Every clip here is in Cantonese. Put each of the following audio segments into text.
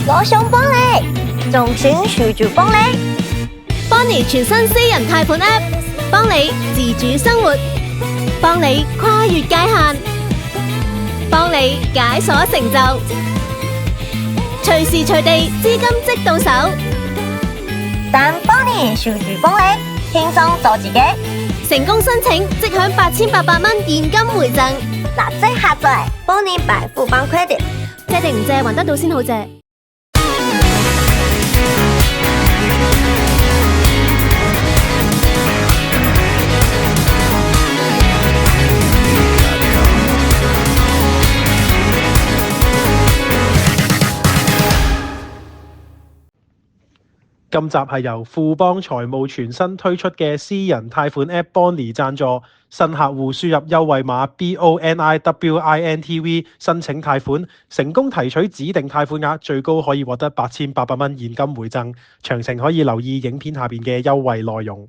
我想幫你，仲選數住幫你。Bonnie 全新私人貸款 App， 幫你自主生活，幫你跨越界限，幫你解鎖成就，隨時隨地資金即到手。但 Bonnie 數住幫你，輕鬆做自己。成功申請即享8800蚊現金回贈，立即下載 Bonnie 百富邦 Credit。借定唔借還得到先好借。今集係由富邦財務全新推出嘅私人貸款 App Bonnie 贊助，新客戶輸入優惠碼 BONIWINTV 申請貸款，成功提取指定貸款額，最高可以獲得8800蚊現金回贈。詳情可以留意影片下邊嘅優惠內容。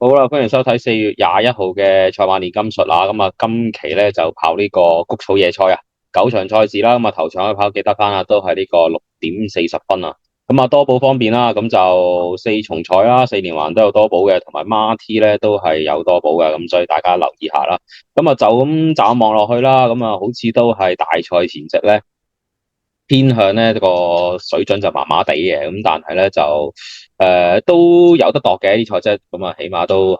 好啦，歡迎收睇4月21號嘅賽馬年金術啦。咁啊，今期咧就跑呢個谷草野賽啊，9場賽事啦。咁啊，頭場去跑記得翻啊，都係呢個6點40分啊。咁啊，多寶方面啦，咁就4重彩啦，4連環都有多寶嘅，同埋孖 T 咧都係有多寶嘅，咁所以大家留意下啦。咁啊，就咁暫望落去啦，咁啊，好似都係大賽前夕咧，偏向咧個水準就麻麻地嘅，咁但係咧就都有得度嘅啲賽績，咁啊，起碼都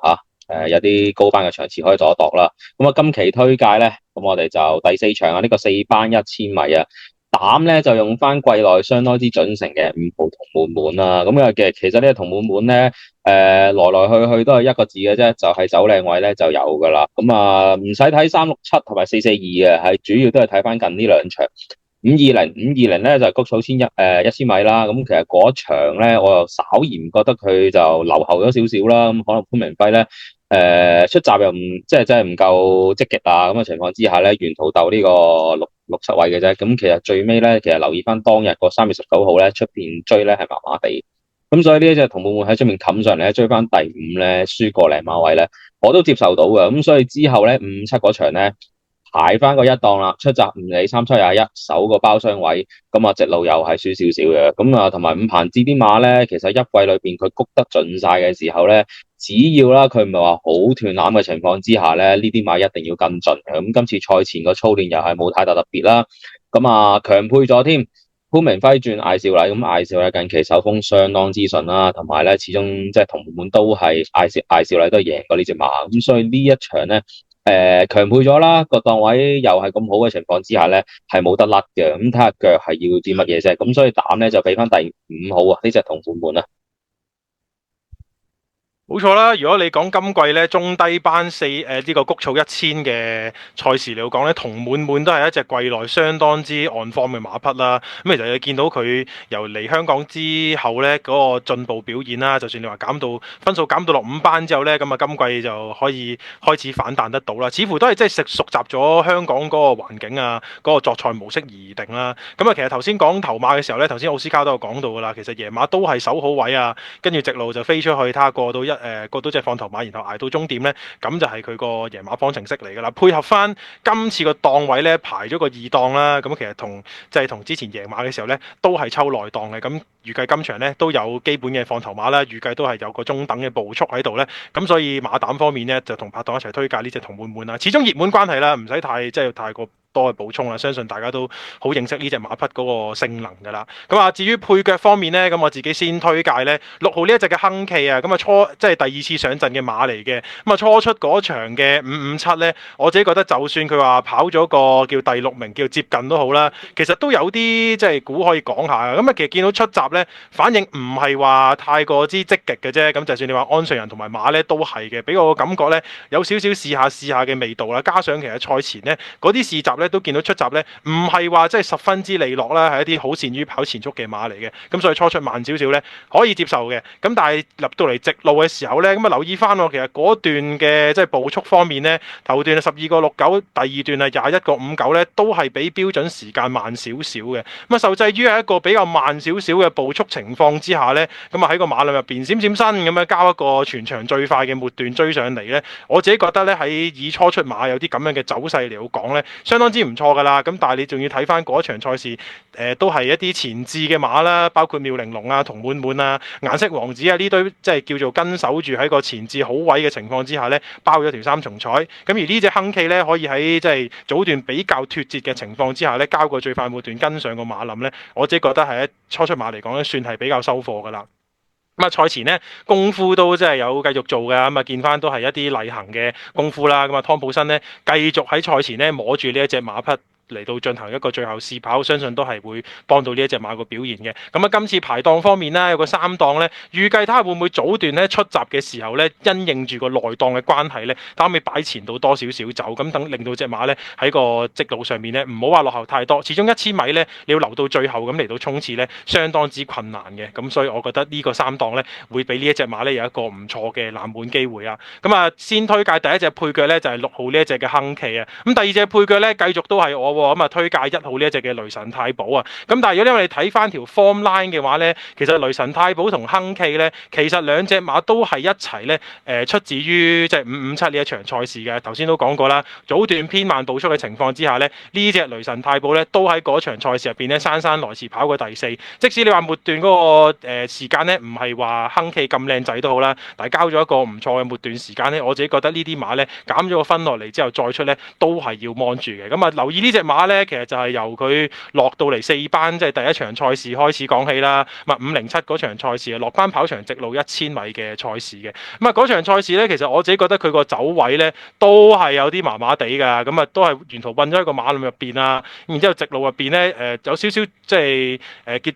有啲高班嘅場次可以度一度啦。咁啊，今期推介咧，咁我哋就第4場啊，呢個4班1000米啊。膽咧就用翻季內相當之準成嘅5號同滿滿啦，咁其實呢個同滿滿咧，來來去去都係一個字嘅啫，就係走靚位咧就有噶啦，咁啊唔使睇367同埋442嘅，係主要都係睇翻近呢兩場520咧就係谷草1000米啦，咁其實嗰場咧我又稍嫌覺得佢就留後咗少少啦，咁可能潘明輝咧出閘又唔即係真係唔夠積極啊，咁嘅情況之下咧，沿途鬥呢個六七位嘅啫，咁其實最尾咧，其實留意翻當日個3月19號咧，出邊追咧係麻麻地，咁所以呢一隻同滿滿喺出面冚上嚟咧，追翻第5咧，輸過零馬位咧，我都接受到嘅，咁所以之後咧5、7嗰場咧排翻個一檔啦，出閘唔理3、7、21，守個包廂位，咁啊直路又係輸少少嘅，咁啊同埋5棚子啲馬咧，其實一季裏邊佢谷得盡晒嘅時候咧。只要啦，佢唔係話好斷纜嘅情況之下咧，呢啲馬一定要跟進嘅。咁今次賽前個操練又係冇太大特別啦。咁啊，強配咗添，潘明輝轉艾少禮，咁艾少禮近期手風相當之順啦，同埋咧始終即係同滿滿都係艾少禮都係贏過呢隻馬，咁所以呢一場咧，強配咗啦，個檔位又係咁好嘅情況之下咧，係冇得甩嘅。咁睇下腳係要啲乜嘢啫。咁所以膽咧就俾翻第5好啊，呢隻同滿滿啊。冇錯啦，如果你講今季咧中低班呢個谷草1000嘅賽事嚟講咧，同滿滿都係一隻季內相當之on form嘅馬匹啦。咁其實你見到佢由嚟香港之後咧嗰個進步表現啦，就算你話分數減到落5班之後咧，咁啊今季就可以開始反彈得到啦。似乎都係即係熟習咗香港嗰個環境啊，嗰個作賽模式而定啦。咁啊，其實頭先講頭馬嘅時候咧，頭先奧斯卡都有講到噶啦，其實爺馬都係守好位啊，跟住直路就飛出去，睇下過到隻放頭馬，然後捱到終點呢，咁就係佢個贏馬方程式嚟㗎啦。配合翻今次個檔位呢，排咗個2檔啦，咁其實同之前贏馬嘅時候呢，都係抽內檔嘅。咁預計今場呢都有基本嘅放頭馬啦，預計都係有個中等嘅步速喺度呢。咁所以馬膽方面呢，就同拍檔一齊推介呢隻同滿滿啦。始終熱門關係啦，唔使太過多嘅補充啦，相信大家都好認識呢隻馬匹嗰個性能㗎啦。咁啊，至於配腳方面呢，咁我自己先推介呢6號呢一隻嘅亨奇啊，咁啊即係第2次上陣嘅馬嚟嘅。咁啊初出嗰場嘅557呢，我自己覺得就算佢話跑咗個叫第6名，叫接近都好啦，其實都有啲即係估可以講下嘅。咁啊，其實見到出閘呢，反應唔係話太過之積極嘅啫。咁就算你話安瑞人同埋馬呢，都係嘅，俾我個感覺呢，有少少試下嘅味道啦。加上其實賽前呢，嗰啲試閘呢，都見到出閘呢，唔係話即係十分之利落啦，係一啲好善於跑前速嘅馬嚟嘅。咁所以初出慢少少呢，可以接受嘅。咁但係入到嚟直路嘅時候呢，咁啊留意翻其實嗰段嘅即係步速方面呢，頭段係12個69，第二段係21個59呢，都係比標準時間慢少少嘅。咁啊受制於係一個比較慢少少嘅步速情況之下呢，咁啊喺個馬欄入邊閃閃身咁樣交一個全場最快嘅末段追上嚟呢，我自己覺得呢，喺以初出馬有啲咁樣嘅走勢嚟講呢，相當之之唔錯㗎啦。咁但係你仲要睇翻嗰場賽事，都係一啲前置嘅馬啦，包括妙玲瓏啊、同滿滿啊、顏色王子啊呢堆，即係叫做跟守住喺個前置好位嘅情況之下呢，包咗條三重彩。咁而呢隻亨氣呢，可以喺即係早段比較脫節嘅情況之下呢，交個最快末段跟上個馬林呢，我自己覺得係初出馬嚟講咧，算係比較收貨㗎啦。咁啊，賽前呢，功夫都真係有繼續做嘅，咁啊見翻都係一啲例行嘅功夫啦。咁啊，湯普森呢，繼續喺賽前呢摸住呢一隻馬匹嚟到進行一個最後試跑，相信都係會幫到呢一隻馬個表現嘅。咁啊，今次排檔方面啦，有個3檔呢，預計睇下會唔會早段呢出閘嘅時候呢，因應住個內檔嘅關係呢，睇下可唔可以擺前到多少少走，咁等令到隻馬呢喺個直路上面呢，唔好話落後太多。始終1000米呢，你要留到最後咁嚟到衝刺呢，相當之困難嘅。咁所以我覺得呢個3檔呢，會俾呢一隻馬呢有一個唔錯嘅冷門機會啊。咁啊，先推介第一隻配腳呢，就係6號呢一隻嘅亨氣啊。咁第二隻配腳呢，繼續都係我。咁啊，推介1號呢一隻嘅雷神太保啊。咁但係如果你睇翻條 form line 嘅話呢，其實雷神太保同亨氣呢，其實兩隻馬都係一齊呢，出自於即係557呢一場賽事嘅。頭先都講過啦，早段偏慢步速嘅情況之下呢，呢隻雷神太保呢都喺嗰場賽事入邊呢，姍姍來遲跑過第4。即使你話末段嗰個時間呢唔係話亨氣咁靚仔都好啦，但係交咗一個唔錯嘅末段時間呢，我自己覺得呢啲馬呢，減咗個分落嚟之後再出呢，都係要望住嘅。咁啊，留意呢隻馬呢，其實就係由佢落到嚟4班，即係第一場賽事開始講起啦。咁啊，507嗰場賽事啊，落班跑場直路1000米嘅賽事嘅。咁啊，嗰場賽事呢，其實我自己覺得佢個走位呢都係有啲麻麻地㗎。咁啊，都係沿途韞咗喺個馬路入邊啊。然之後直路入邊呢，有少少即係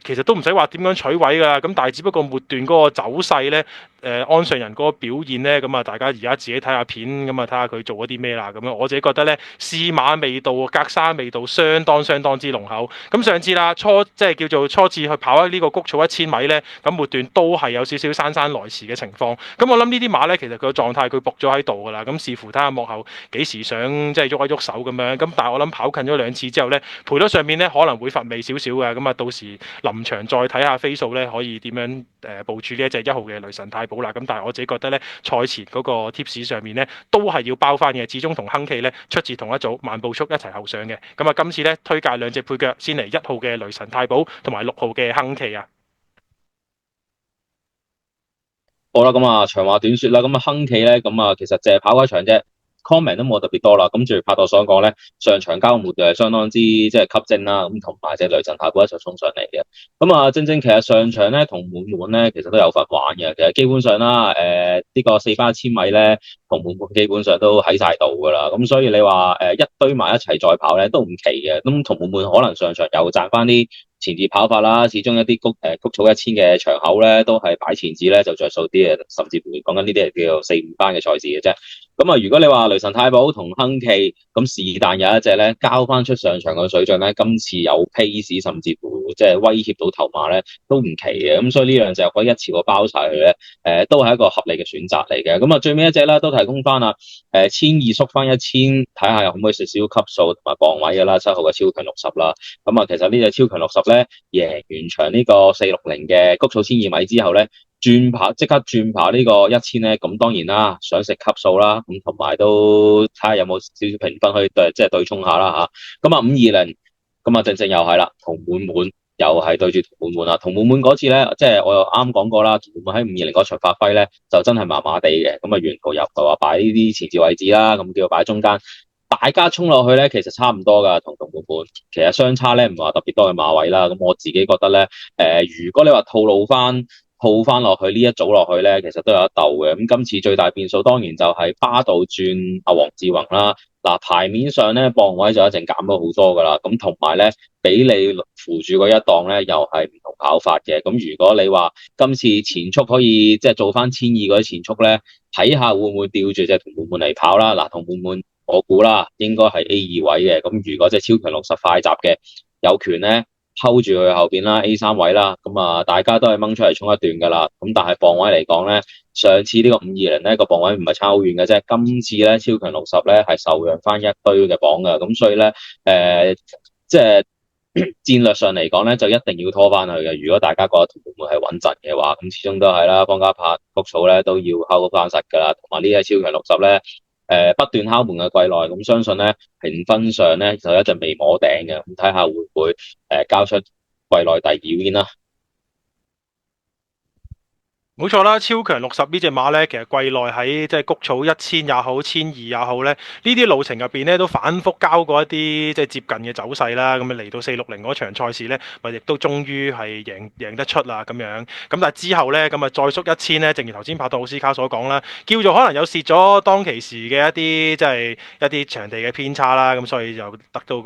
其實都唔使話點樣取位㗎。咁但係只不過末段嗰個走勢呢。安上人嗰個表現呢，咁啊大家而家自己睇下片，咁啊睇下佢做咗啲咩啦。咁樣我自己覺得呢，試馬味道、格沙味道相當之濃厚。咁上次啦，即係叫做初次去跑呢個谷草1000米呢，咁末段都係有少少姍姍來遲嘅情況。咁我諗呢啲馬呢，其實佢個狀態佢伏咗喺度㗎啦。咁視乎睇下幕後幾時想即係喐一喐手咁樣。咁但係我諗跑近咗2次之後呢，賠率上面呢可能會乏味少少嘅。咁啊到時臨場再睇下飛數呢，可以點樣部署呢一隻1號嘅雷神太保啦。咁但係我自己覺得咧，賽前嗰個貼士上面咧，都係要包翻嘅，始終同亨氣咧出自同一組，慢步速一齊後上嘅。咁啊，今次咧推介2隻配腳，先嚟1號嘅雷神太保同埋6號嘅亨氣啊。好啦，咁啊長話短說啦，咁啊亨氣咧，咁啊其實淨係跑嗰場啫。comment 都冇特別多啦，咁正如拍檔所講咧，上場交嘅末段係相當之即係吸睛啦，咁同埋隻雷神太保一齊衝上嚟嘅，咁啊正其實上場咧同滿滿咧其實都有份玩嘅，其實基本上啦，呢個4班1000米咧同滿滿基本上都喺晒度噶啦，咁所以你話一堆埋一齊再跑咧都唔奇嘅，咁同滿滿可能上場又賺翻啲前置跑法啦，始終一啲谷草1000嘅場口咧都係擺前置咧就着數啲嘅，甚至乎講緊呢啲係叫做4、5班嘅賽事嘅啫。咁啊，如果你話雷神太保同亨氣，咁是但有一隻咧交翻出上場嘅水準咧，今次有 pace 甚至乎即係威脅到頭馬咧，都唔奇嘅。咁所以呢兩隻可以一次過包晒佢咧，都係一個合理嘅選擇嚟嘅。咁啊，最尾一隻咧都提供翻啊，1200縮翻1000，睇下可唔可以食少級數同埋磅位㗎啦，7號嘅超強60啦。咁啊，其實呢隻超強60咧贏完場呢個460嘅谷草1002米之後咧，即刻轉跑呢個1000咧，咁當然啦，想食級數啦，咁同埋都睇下有冇少少評分可以即係對沖下啦嚇。咁啊520，咁啊正又係啦，同滿滿又係對住同滿滿啦。同滿滿嗰次咧，即係我又啱講過啦，同滿滿喺520嗰場發揮咧，就真係麻麻地嘅。咁啊沿途又係話擺呢啲前置位置啦，咁叫擺中間，大家衝落去咧，其實差唔多噶，同滿滿其實相差咧唔話特別多嘅馬位啦。咁我自己覺得咧，如果你話套翻落去呢一組落去咧，其實都有得鬥嘅。咁今次最大變數當然就係巴道轉阿黃志宏啦。嗱，牌面上咧磅位就一定減咗好多噶啦。咁同埋咧，俾你扶住嗰一檔咧，又係唔同跑法嘅。咁如果你話今次前速可以即係做翻1200嗰啲前速咧，睇下會唔會吊住隻同滿滿嚟跑啦。嗱，同滿滿我估啦，應該係 A2 位嘅。咁如果隻超強60快閘嘅有權咧，hold 住佢後邊啦 A3 位啦，咁啊大家都係掹出嚟衝一段噶啦，咁但係磅位嚟講咧，上次呢個520咧個磅位唔係差好遠嘅啫，今次咧超強60咧係受讓翻一堆嘅磅噶，咁所以咧即係戰略上嚟講咧就一定要拖翻去嘅。如果大家覺得同滿滿係穩陣嘅話，咁始終都係啦，方家柏谷草咧都要 hold 翻實噶啦，同埋呢隻超強60咧不斷敲門嘅季內，咁相信咧評分上咧就一直未摸頂嘅，咁睇下會唔會交出季內第2 win 啦。冇錯啦，超強60呢隻馬呢，其實季內喺即係谷草1000也好，1200也好呢，呢啲路程入邊呢，都反覆交過一啲即係接近嘅走勢啦。咁啊嚟到460嗰場賽事呢，咪亦都終於係贏得出啦咁樣。咁但係之後呢，咁啊再縮1000呢，正如頭先拍檔奧斯卡所講啦，叫做可能有蝕咗當其時嘅一啲即係一啲場地嘅偏差啦。咁所以就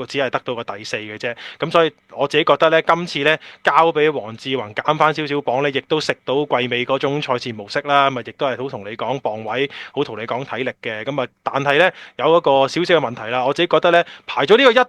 只係得到個第4嘅啫。咁所以我自己覺得呢，今次呢，交俾黃志宏減翻少少磅呢，亦都食到季尾嗰種賽事模式啦，咁啊亦都係好同你講磅位，好同你講體力嘅，咁啊但係呢，有一個少少嘅問題啦，我自己覺得呢，排咗呢個1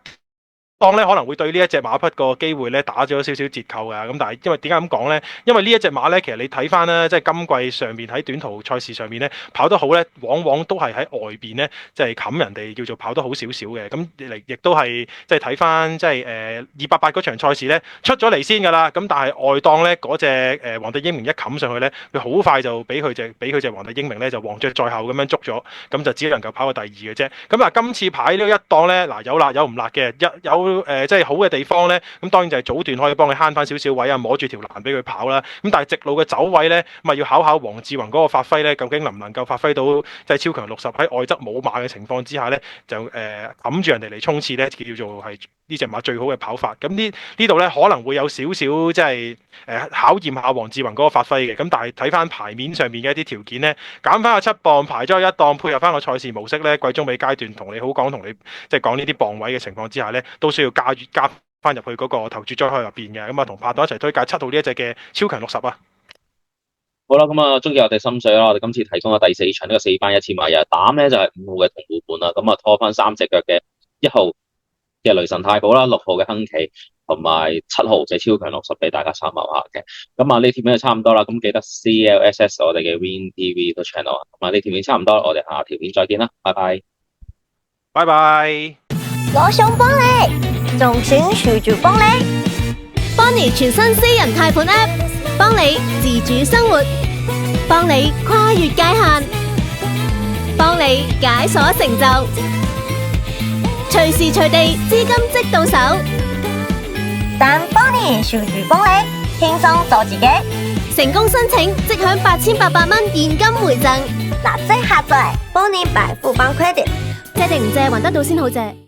檔咧可能會對呢一隻馬匹個機會咧打咗少少折扣㗎，咁但係因為點解咁講呢？因為呢一隻馬咧，其實你睇翻咧，即係今季上面喺短途賽事上面咧跑得好咧，往往都係喺外邊咧，即係冚人哋叫做跑得好少少嘅。咁亦都係即係睇翻即係288嗰場賽事咧出咗嚟先㗎啦。咁但係外檔咧嗰隻皇帝英明一冚上去咧，佢好快就俾佢隻皇帝英明咧就黃雀在後咁樣捉咗，咁就只能夠跑過第2嘅啫。咁啊今次排呢個1檔咧，嗱有辣有唔辣嘅，有即係好嘅地方咧，咁當然就係早段可以幫佢慳翻少少位啊，摸住條欄俾佢跑啦。咁但係直路嘅走位咧，咁啊要考考黃志宏嗰個發揮咧，究竟能唔能夠發揮到即係超強60喺外側冇馬嘅情況之下咧，就揞住人哋嚟衝刺咧，叫做係呢隻馬最好嘅跑法。咁呢度咧可能會有少少即係考驗下黃志宏嗰個發揮嘅。咁但係睇翻牌面上面嘅一啲條件咧，減翻個7磅排咗1檔，配合翻個賽事模式咧，季中尾階段同你即係講呢啲磅位嘅情況之下咧，都需要加翻入去嗰個投注災害入邊嘅。咁啊同拍檔一齊推介7號呢一隻嘅超強60啊。好啦，咁啊，中意我哋心水啦，我哋今次提供咗第4場呢個4班1000米啊，膽咧就係5號嘅同湖盤啦，咁啊拖翻3隻腳嘅1號嘅雷神太保啦，6號嘅亨奇同埋7號就超強60俾大家參考下嘅。咁啊呢條片就差唔多啦，咁記得 CLSS 我哋嘅 Win TV 個 channel 啊。咁啊呢條片差唔多，我哋下條片再見啦，拜拜，拜拜。我想幫你，仲請隨住幫你。Bonnie 全新私人貸款 App， 幫你自主生活，幫你跨越界限，幫你解鎖成就，隨時隨地資金即到手。等 Bonnie 隨住幫你，輕鬆做自己。成功申請即享8800蚊現金回贈，立即下載 Bonnie 百富邦 Credit。借定唔借還得到先好借。